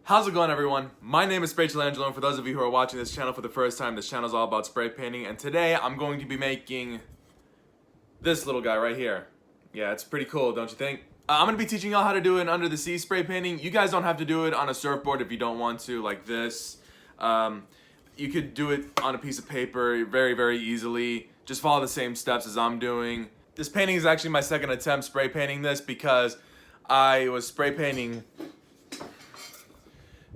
How's it going, everyone? My name is SPRAYCHELANGELO, and for those of you who are watching this channel for the first time, this channel is all about spray painting, and today I'm going to be making this little guy right here. Yeah, it's pretty cool, don't you think? I'm going to be teaching y'all how to do an under the sea spray painting. You guys don't have to do it on a surfboard if you don't want to, like this. You could do it on a piece of paper very, very easily. Just follow the same steps as I'm doing. This painting is actually my second attempt spray painting this because I was spray painting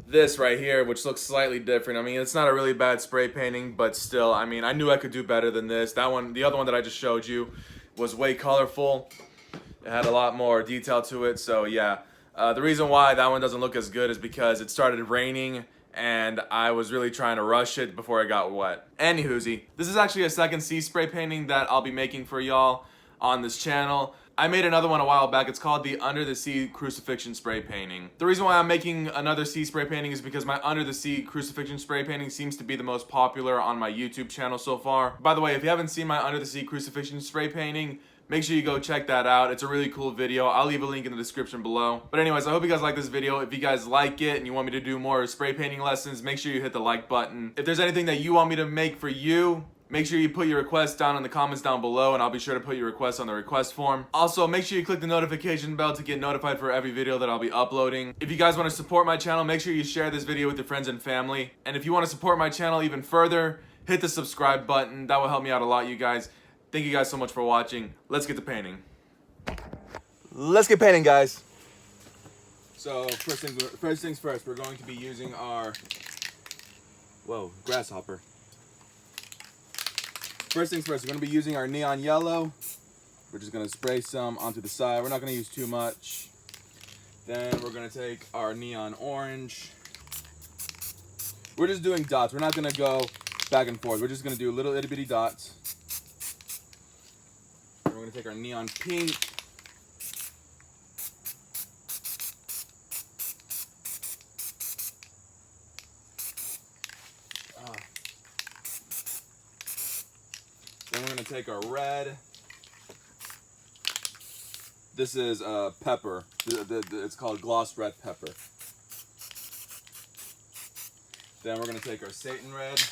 this right here, which looks slightly different. I mean, it's not a really bad spray painting, but still, I mean, I knew I could do better than this. That one, the other one that I just showed you, was way colorful. It had a lot more detail to it, so yeah. The reason why that one doesn't look as good is because it started raining and I was really trying to rush it before it got wet. Anywhoosie, this is actually a second sea spray painting that I'll be making for y'all on this channel. I made another one a while back. It's called the Under the Sea Crucifixion Spray Painting. The reason why I'm making another sea spray painting is because my Under the Sea Crucifixion Spray Painting seems to be the most popular on my YouTube channel so far. By the way, if you haven't seen my Under the Sea Crucifixion Spray Painting, make sure you go check that out. It's a really cool video. I'll leave a link in the description below. But anyways, I hope you guys like this video. If you guys like it and you want me to do more spray painting lessons, make sure you hit the like button. If there's anything that you want me to make for you, make sure you put your request down in the comments down below, and I'll be sure to put your request on the request form. Also, make sure you click the notification bell to get notified for every video that I'll be uploading. If you guys want to support my channel, make sure you share this video with your friends and family. And if you want to support my channel even further, hit the subscribe button. That will help me out a lot, you guys. Thank you guys so much for watching. Let's get to painting. Let's get painting, guys. So, first things first, we're going to be using our... Whoa, grasshopper. First things first, we're going to be using our neon yellow. We're just going to spray some onto the side. We're not going to use too much. Then we're going to take our neon orange. We're just doing dots. We're not going to go back and forth. We're just going to do little itty bitty dots. Then we're going to take our neon pink. Then we're going to take our red. This is pepper. It's called gloss red pepper. Then we're going to take our satin red.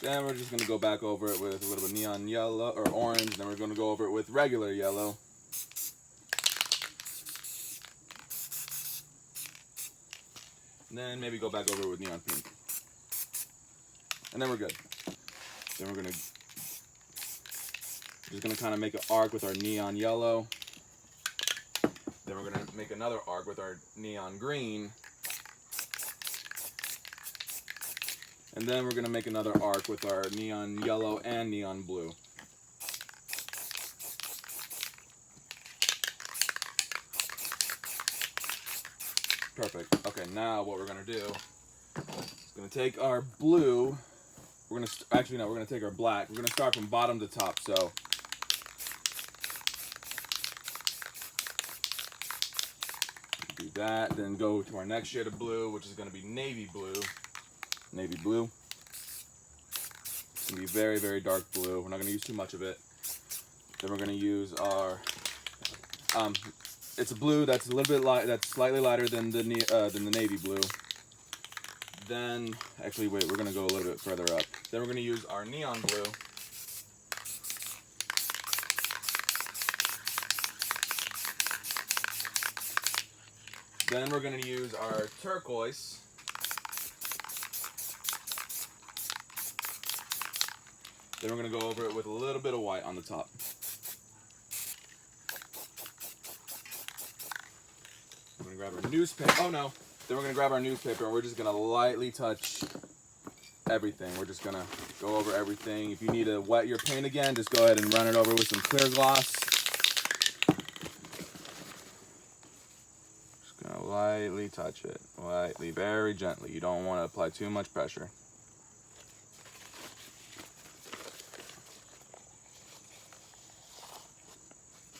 Then we're just going to go back over it with a little bit of neon yellow or orange. Then we're going to go over it with regular yellow. And then maybe go back over it with neon pink. And then we're good. Then we're just gonna kind of make an arc with our neon yellow. Then we're gonna make another arc with our neon green. And then we're gonna make another arc with our neon yellow and neon blue. Perfect. Okay, now what we're gonna do is gonna take our blue. We're gonna take our black. We're gonna start from bottom to top. So do that, then go to our next shade of blue, which is gonna be navy blue. Navy blue. It's gonna be very, very dark blue. We're not gonna use too much of it. Then we're gonna use our it's a blue that's a little bit light, that's slightly lighter than the navy blue. Then, actually, wait, we're going to go a little bit further up. Then we're going to use our neon blue. Then we're going to use our turquoise. Then we're going to go over it with a little bit of white on the top. We're going to grab our newspaper. Oh, no. Then we're going to grab our newspaper and we're just going to lightly touch everything. We're just going to go over everything. If you need to wet your paint again, just go ahead and run it over with some clear gloss. Just going to lightly touch it. Lightly, very gently. You don't want to apply too much pressure.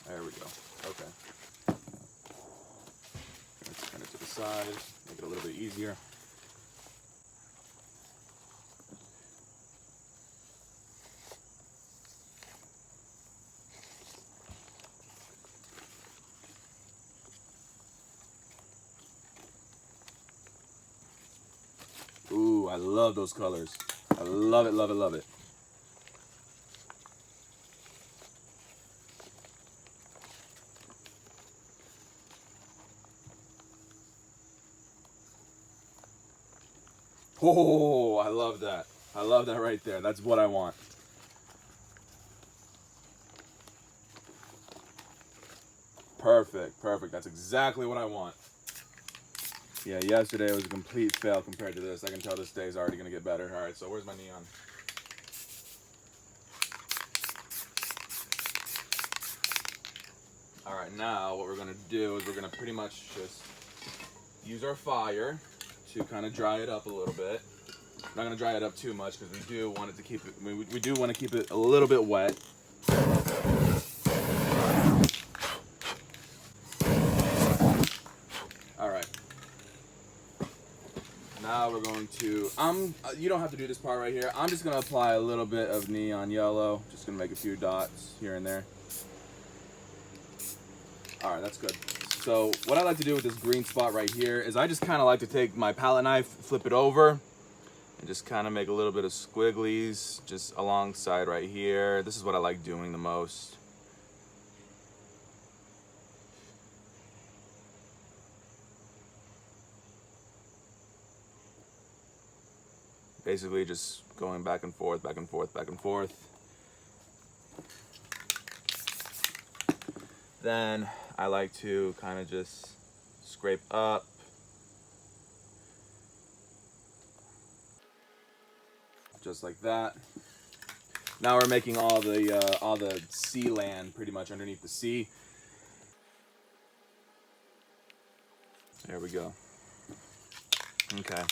There we go. Okay. Let's turn it to the side. Make it a little bit easier. I love those colors. I love it, love it, love it. Oh, I love that. I love that right there. That's what I want. Perfect, perfect. That's exactly what I want. Yeah, yesterday was a complete fail compared to this. I can tell this day is already going to get better. All right, so where's my neon? All right, now what we're going to do is we're going to pretty much just use our fire to kind of dry it up a little bit. I'm not going to dry it up too much because we do want it to keep it, we do want to keep it a little bit wet. All right. Now we're going to, you don't have to do this part right here. I'm just going to apply a little bit of neon yellow. Just going to make a few dots here and there. All right, that's good. So what I like to do with this green spot right here is I just kind of like to take my palette knife, flip it over, and just kind of make a little bit of squigglies just alongside right here. This is what I like doing the most. Basically just going back and forth, back and forth, back and forth. Then I like to kind of just scrape up. Just like that. Now we're making all the sea land pretty much underneath the sea. There we go. Okay.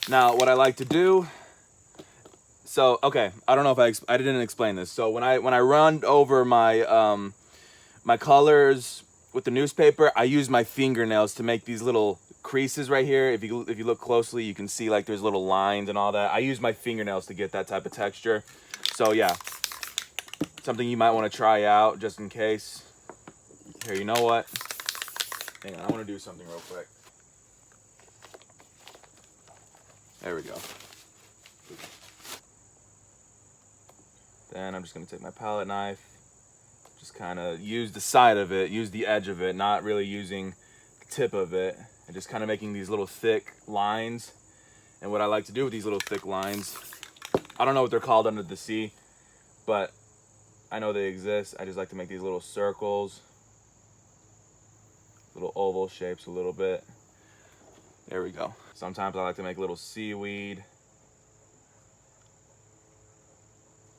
Now what I like to do, so okay, I don't know if I didn't explain this. So when I run over my my colors with the newspaper, I use my fingernails to make these little creases right here. If you look closely, you can see like there's little lines and all that. I use my fingernails to get that type of texture. So yeah, something you might want to try out just in case. Here, you know what? Hang on, I want to do something real quick. There we go. Then I'm just going to take my palette knife, just kind of use the side of it, use the edge of it, not really using the tip of it, and just kind of making these little thick lines. And what I like to do with these little thick lines, I don't know what they're called under the sea, but I know they exist. I just like to make these little circles, little oval shapes a little bit. There we go. Sometimes I like to make little seaweed.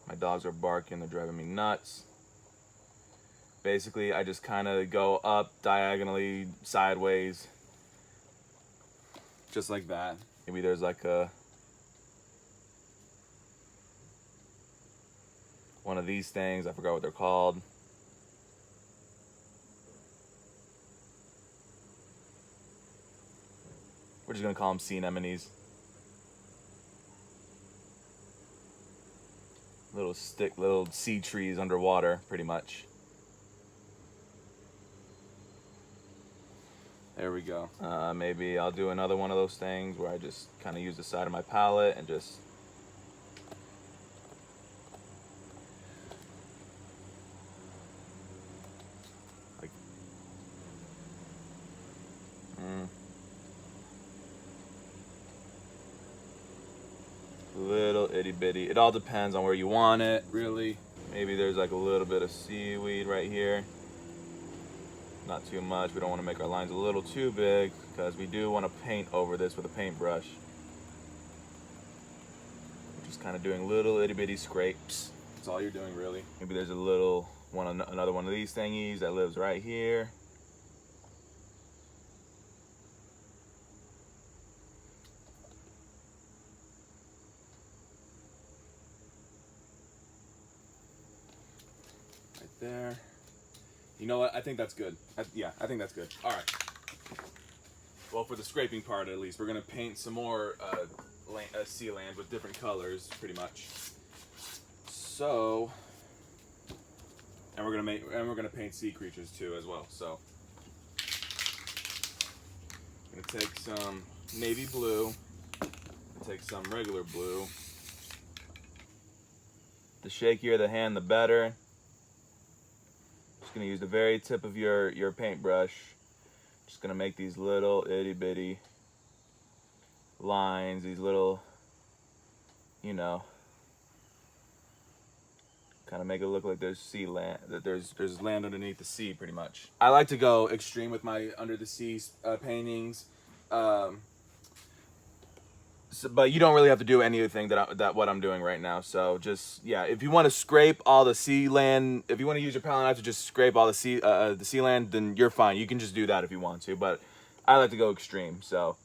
My dogs are barking, they're driving me nuts. Basically, I just kind of go up diagonally, sideways, just like that. Maybe there's like one of these things, I forgot what they're called. We're just gonna call them sea anemones. Little sea trees underwater, pretty much. There we go. Maybe I'll do another one of those things where I just kind of use the side of my palette and just like little itty bitty. It all depends on where you want it, really. Maybe there's like a little bit of seaweed right here. Not too much. We don't want to make our lines a little too big because we do want to paint over this with a paintbrush. Just kind of doing little itty bitty scrapes. That's all you're doing, really. Maybe there's a little another one of these thingies that lives right here. There. You know what? I think that's good. Yeah, I think that's good. All right. Well, for the scraping part, at least, we're gonna paint some more sea land with different colors, pretty much. So, and we're gonna paint sea creatures too, as well. So, I'm gonna take some navy blue. take some regular blue. The shakier the hand, the better. Just gonna use the very tip of your paintbrush. Just gonna make these little itty bitty lines, these little, you know, kind of make it look like there's sea land, that there's land underneath the sea, pretty much. I like to go extreme with my under the sea paintings, but you don't really have to do anything that what I'm doing right now. So just, yeah, if you want to scrape all the sea land, if you want to use your palette knife to just scrape all the sea land, then you're fine. You can just do that if you want to. But I like to go extreme. So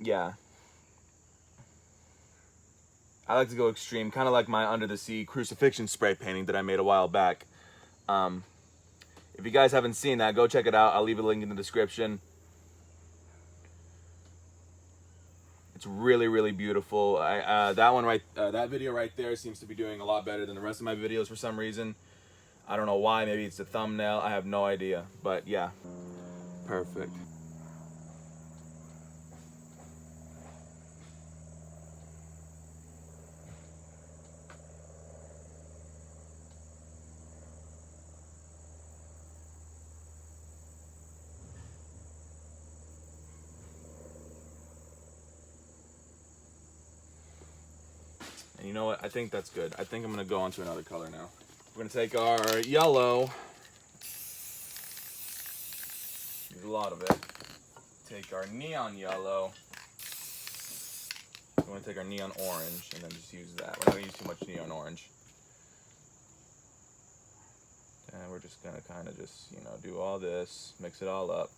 yeah, I like to go extreme, kind of like my under the sea crucifixion spray painting that I made a while back. If you guys haven't seen that, go check it out. I'll leave a link in the description. It's really, really beautiful. That video right there seems to be doing a lot better than the rest of my videos for some reason. I don't know why. Maybe it's the thumbnail. I have no idea. But yeah, perfect. And you know what? I think that's good. I think I'm going to go on to another color now. We're going to take our yellow. Use a lot of it. Take our neon yellow. We're going to take our neon orange and then just use that. We're not going to use too much neon orange. And we're just going to kind of just, you know, do all this, mix it all up.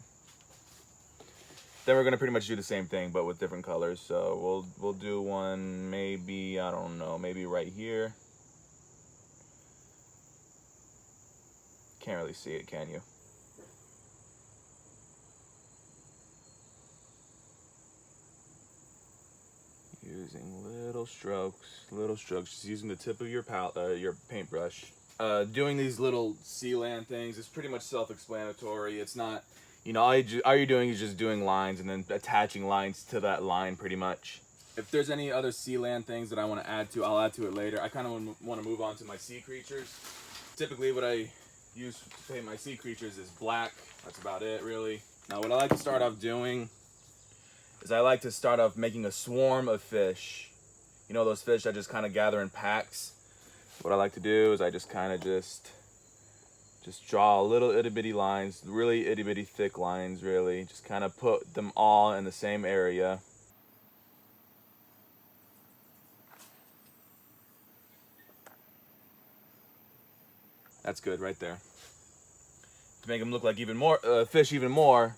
Then we're gonna pretty much do the same thing, but with different colors. So we'll do one, maybe, I don't know, maybe right here. Can't really see it, can you? Using little strokes, just using the tip of your paintbrush. Doing these little sea land things is pretty much self-explanatory. It's not, you know, all you're doing is just doing lines and then attaching lines to that line, pretty much. If there's any other sea land things that I want to add to, I'll add to it later. I kind of want to move on to my sea creatures. Typically what I use to paint my sea creatures is black. That's about it, really. Now what I like to start off doing is I like to start off making a swarm of fish. You know those fish that just kind of gather in packs? What I like to do is I just kind of just draw little itty bitty lines, really itty bitty thick lines, really. Just kind of put them all in the same area. That's good right there. To make them look like even more, fish even more,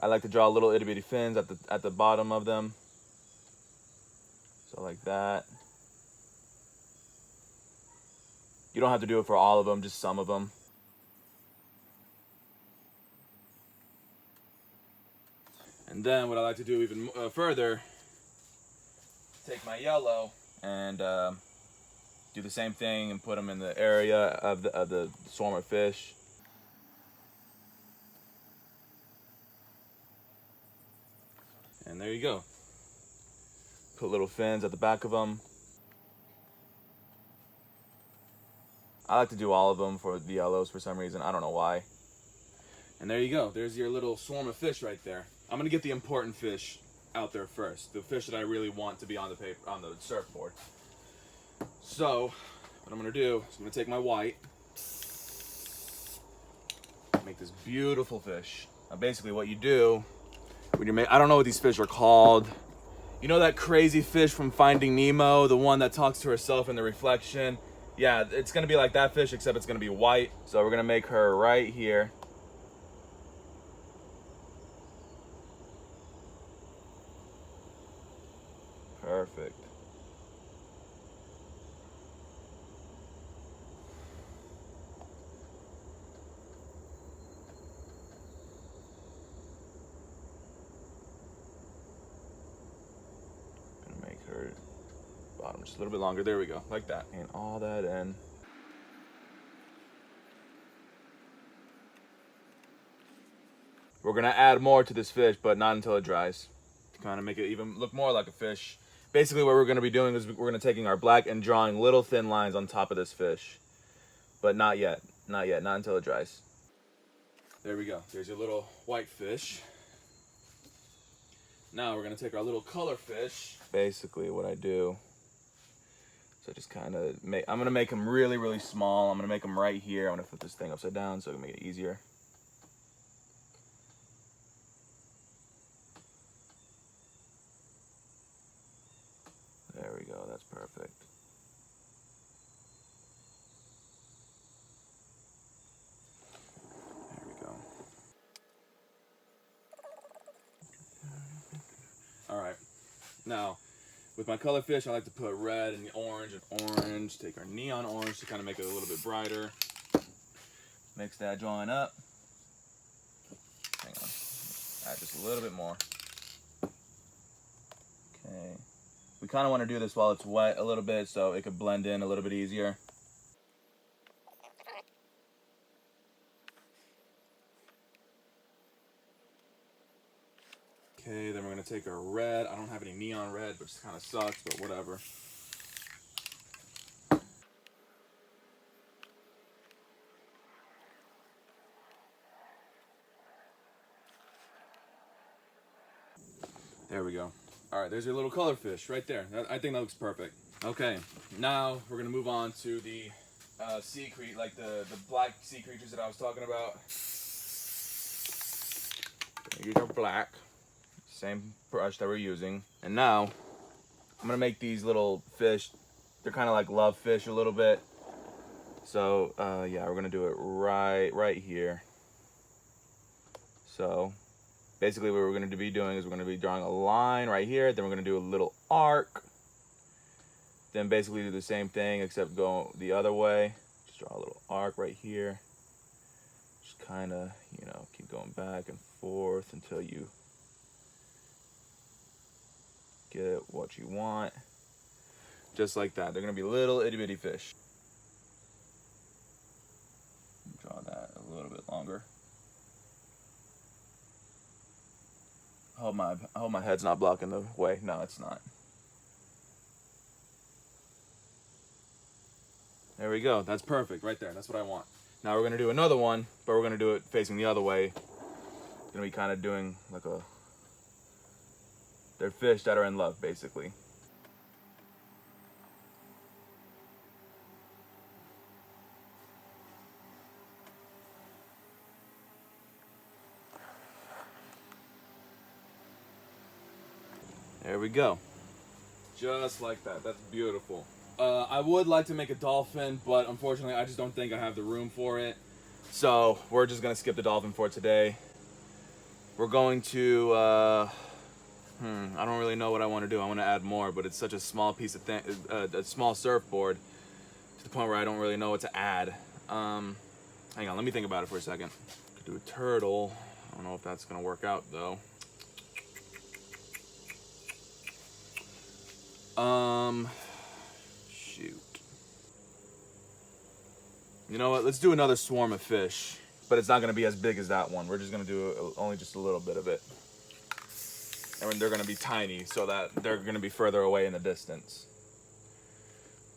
I like to draw little itty bitty fins at the bottom of them. So like that. You don't have to do it for all of them, just some of them. And then what I like to do even further, take my yellow and do the same thing and put them in the area of the swarm of fish. And there you go. Put little fins at the back of them. I like to do all of them for the yellows for some reason. I don't know why. And there you go. There's your little swarm of fish right there. I'm gonna get the important fish out there first. The fish that I really want to be on the surfboard. So, what I'm gonna do is I'm gonna take my white, make this beautiful fish. Now, basically, what you do when you're I don't know what these fish are called. You know that crazy fish from Finding Nemo, the one that talks to herself in the reflection? Yeah, it's gonna be like that fish, except it's gonna be white. So we're gonna make her right here. Perfect. Gonna make her bottom just a little bit longer. There we go, like that. And all that in. We're gonna add more to this fish, but not until it dries. To kind of make it even look more like a fish. Basically what we're going to be doing is we're going to taking our black and drawing little thin lines on top of this fish. But not yet. Not yet. Not until it dries. There we go. There's your little white fish. Now we're going to take our little color fish. Basically what I do, so just kind of make, I'm going to make them really, really small. I'm going to make them right here. I'm going to flip this thing upside down so I can make it easier. There we go. That's perfect. Alright, now with my color fish, I like to put red and orange take our neon orange to kind of make it a little bit brighter. Mix that drawing up. Hang on, add just a little bit more. Okay, we kind of want to do this while it's wet a little bit so it could blend in a little bit easier. Okay, then we're going to take our red. I don't have any neon red, but it kind of sucks, but whatever. There we go. All right, there's your little color fish right there. I think that looks perfect. Okay, now we're going to move on to the sea creature, like the black sea creatures that I was talking about. These are black. Same brush that we're using. And now I'm gonna make these little fish, they're kind of like love fish a little bit. So yeah, we're gonna do it right here. So basically what we're gonna be doing is we're gonna be drawing a line right here, then we're gonna do a little arc, then basically do the same thing except go the other way. Just draw a little arc right here. Just kind of, you know, keep going back and forth until you get what you want. Just like that. They're gonna be little itty bitty fish. Draw that a little bit longer. I hope my head's not blocking the way. No, it's not. There we go. That's perfect right there. That's what I want. Now we're gonna do another one, but we're gonna do it facing the other way. Gonna be kind of doing like a, they're fish that are in love, basically. There we go. Just like that. That's beautiful. I would like to make a dolphin, but unfortunately I just don't think I have the room for it. So we're just gonna skip the dolphin for today. We're going to, I don't really know what I want to do. I want to add more, but it's such a small piece of thing, a small surfboard, to the point where I don't really know what to add. Hang on, let me think about it for a second. Could do a turtle. I don't know if that's gonna work out though. Shoot. You know what? Let's do another swarm of fish, but it's not gonna be as big as that one. We're just gonna do only just a little bit of it. And they're going to be tiny so that they're going to be further away in the distance.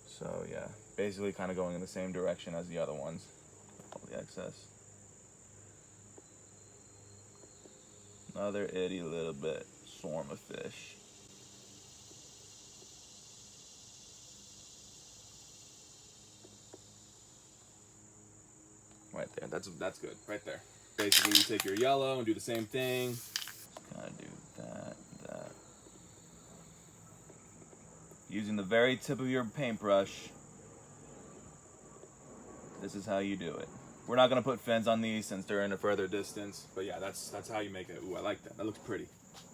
So yeah, basically kind of going in the same direction as the other ones. All the excess. Another itty little bit swarm of fish. Right there, that's good, right there. Basically you take your yellow and do the same thing. Just kind of do that. Using the very tip of your paintbrush, this is how you do it. We're not gonna put fins on these since they're in a further distance, but yeah, that's how you make it. Ooh, I like that. That looks pretty.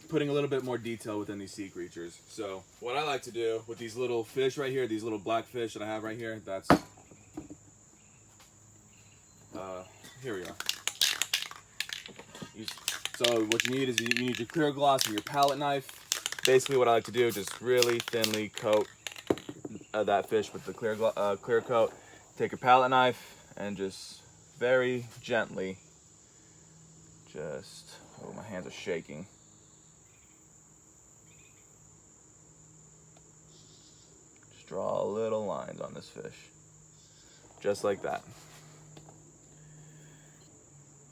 Putting a little bit more detail within these sea creatures. So what I like to do with these little fish right here, these little black fish that I have right here, that's here we are. So what you need is you need your clear gloss and your palette knife. Basically what I like to do is just really thinly coat that fish with the clear coat. Take your palette knife and just very gently, oh, my hands are shaking. just draw little lines on this fish. Just like that.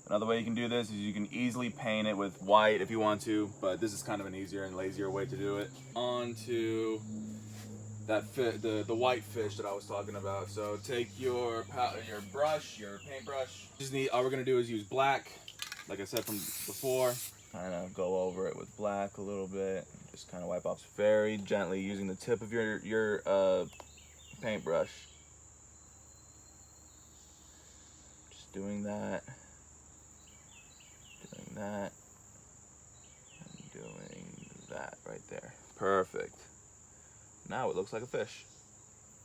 Another way you can do this is you can easily paint it with white if you want to, but this is kind of an easier and lazier way to do it. Onto that the white fish that I was talking about. So take your brush, your paintbrush. Just need, all we're gonna do is use black, like I said from before. Kind of go over it with black a little bit. Just kind of wipe off very gently using the tip of your paintbrush. Just doing that. That and doing that right there. Perfect. Now it looks like a fish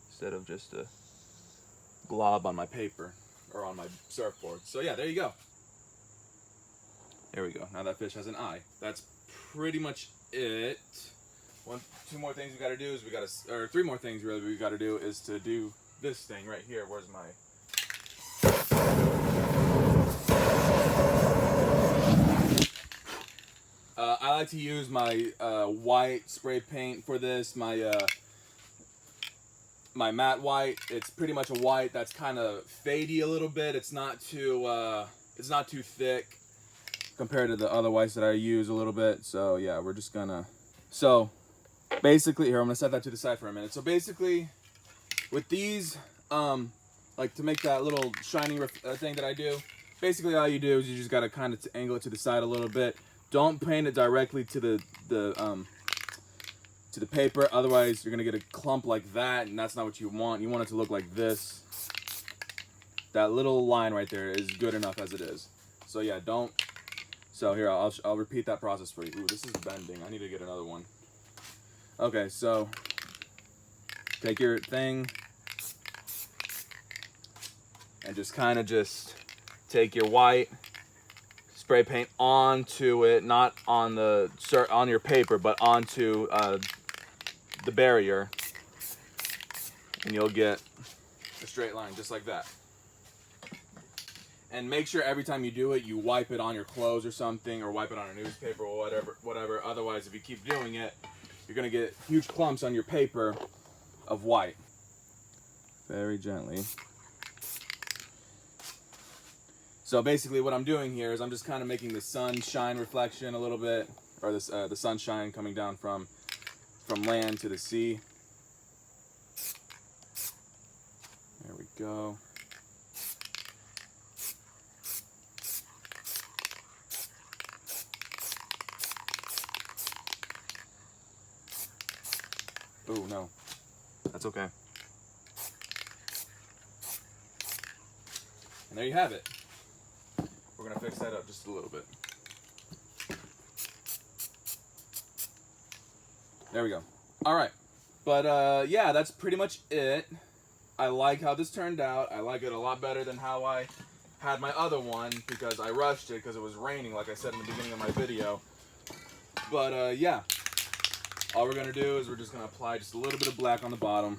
instead of just a glob on my paper or on my surfboard. So yeah, there you go. There we go. Now that fish has an eye. That's pretty much it. Two more things we got to do is or three more things really we got to do is to do this thing right here. Where's my I like to use my white spray paint for this, my matte white. It's pretty much a white that's kind of fadey a little bit. It's not too thick compared to the other whites that I use a little bit. So yeah, we're just gonna. So basically, here I'm gonna set that to the side for a minute. So basically, with these, like to make that little shiny thing that I do, basically all you do is you just gotta kind of angle it to the side a little bit. Don't paint it directly to the paper, otherwise you're gonna get a clump like that, and that's not what you want. You want it to look like this. That little line right there is good enough as it is. So yeah, don't. So here, I'll repeat that process for you. Ooh, this is bending. I need to get another one. Okay, so take your thing and just kind of take your white. Spray paint onto it, not on your paper, but onto the barrier, and you'll get a straight line just like that. And make sure every time you do it, you wipe it on your clothes or something, or wipe it on a newspaper or whatever. Otherwise, if you keep doing it, you're gonna get huge clumps on your paper of white. Very gently. So basically what I'm doing here is I'm just kind of making the sunshine reflection a little bit, or this, the sunshine coming down from land to the sea. There we go. Oh no, that's okay. And there you have it. We're gonna fix that up just a little bit. There we go. All right, but yeah, that's pretty much it. I like how this turned out. I like it a lot better than how I had my other one because I rushed it because it was raining, like I said in the beginning of my video. But yeah, all we're gonna do is we're just gonna apply just a little bit of black on the bottom.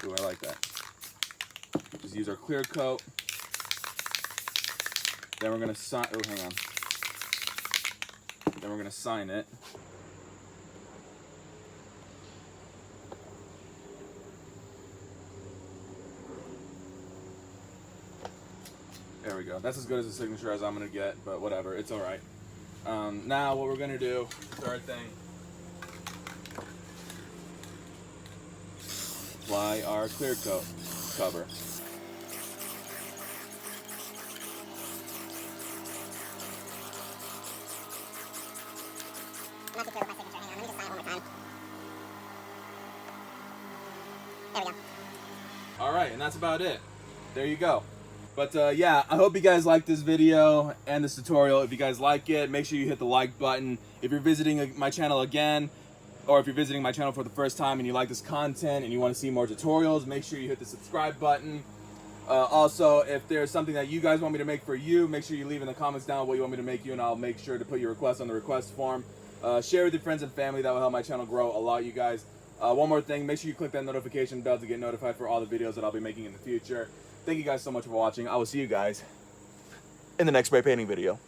Ooh, I like that. Just use our clear coat. Then we're gonna sign. Oh, hang on. Then we're gonna sign it. There we go. That's as good as a signature as I'm gonna get, but whatever. It's all right. Now what we're gonna do, third thing. Apply our clear coat cover. I'm not too clear with my signature. Hang on, let me just sign it one more time. There we go. Alright, and that's about it. There you go. But yeah, I hope you guys like this video and this tutorial. If you guys like it, make sure you hit the like button. If you're visiting my channel again, or if you're visiting my channel for the first time and you like this content and you want to see more tutorials, make sure you hit the subscribe button. Also, if there's something that you guys want me to make for you, make sure you leave in the comments down what you want me to make you, and I'll make sure to put your request on the request form. Share with your friends and family. That will help my channel grow a lot, you guys. One more thing, make sure you click that notification bell to get notified for all the videos that I'll be making in the future. Thank you guys so much for watching. I will see you guys in the next spray painting video.